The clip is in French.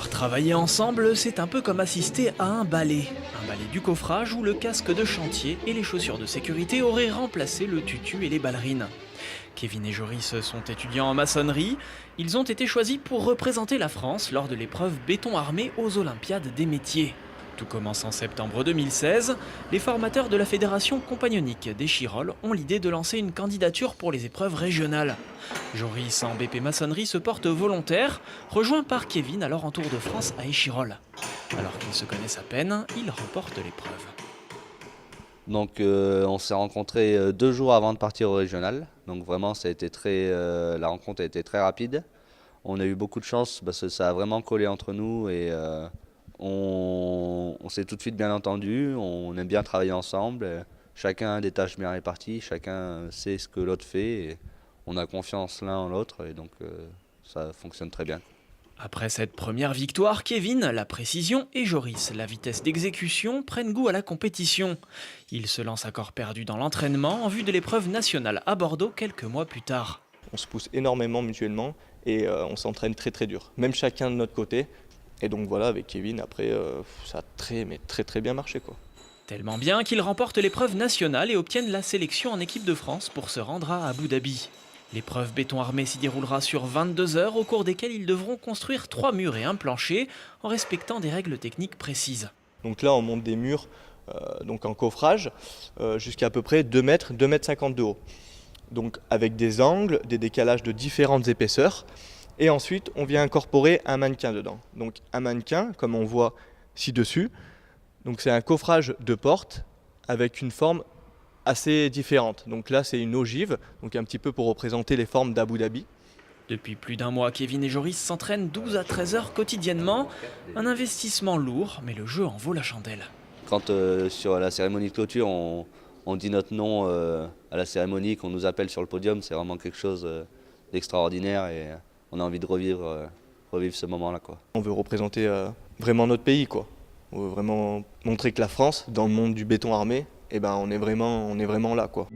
voir travailler ensemble, c'est un peu comme assister à un ballet. Un ballet du coffrage où le casque de chantier et les chaussures de sécurité auraient remplacé le tutu et les ballerines. Kevin et Joris sont étudiants en maçonnerie. Ils ont été choisis pour représenter la France lors de l'épreuve béton armé aux Olympiades des métiers. Tout commence en septembre 2016. Les formateurs de la fédération compagnonique d'Échirolles ont l'idée de lancer une candidature pour les épreuves régionales. Joris en BP maçonnerie se porte volontaire, rejoint par Kevin alors en Tour de France à Échirolles. Alors qu'ils se connaissent à peine, ils remportent l'épreuve. Donc on s'est rencontrés 2 jours avant de partir au régional. Donc vraiment ça a été la rencontre a été très rapide. On a eu beaucoup de chance parce que ça a vraiment collé entre nous et on s'est tout de suite bien entendu. On aime bien travailler ensemble. Chacun a des tâches bien réparties, chacun sait ce que l'autre fait. Et on a confiance l'un en l'autre et donc ça fonctionne très bien. Après cette première victoire, Kevin, la précision, et Joris, la vitesse d'exécution, prennent goût à la compétition. Ils se lancent à corps perdu dans l'entraînement en vue de l'épreuve nationale à Bordeaux quelques mois plus tard. On se pousse énormément mutuellement et on s'entraîne très dur, même chacun de notre côté. Et donc voilà, avec Kevin, après, ça a très bien marché, quoi. Tellement bien qu'ils remportent l'épreuve nationale et obtiennent la sélection en équipe de France pour se rendre à Abu Dhabi. L'épreuve béton armé s'y déroulera sur 22 heures, au cours desquelles ils devront construire 3 murs et un plancher, en respectant des règles techniques précises. Donc là, on monte des murs donc en coffrage jusqu'à peu près 2 mètres, 2 mètres 50 de haut. Donc avec des angles, des décalages de différentes épaisseurs. Et ensuite, on vient incorporer un mannequin dedans. Donc un mannequin, comme on voit ci-dessus, donc c'est un coffrage de porte avec une forme assez différente. Donc là, c'est une ogive, donc un petit peu pour représenter les formes d'Abu Dhabi. Depuis plus d'un mois, Kevin et Joris s'entraînent 12 à 13 heures quotidiennement. Un investissement lourd, mais le jeu en vaut la chandelle. Quand sur la cérémonie de clôture, on dit notre nom à la cérémonie, qu'on nous appelle sur le podium, c'est vraiment quelque chose d'extraordinaire et on a envie de revivre ce moment-là, quoi. On veut représenter vraiment notre pays, quoi. On veut vraiment montrer que la France, dans le monde du béton armé, eh ben, on est vraiment là, quoi.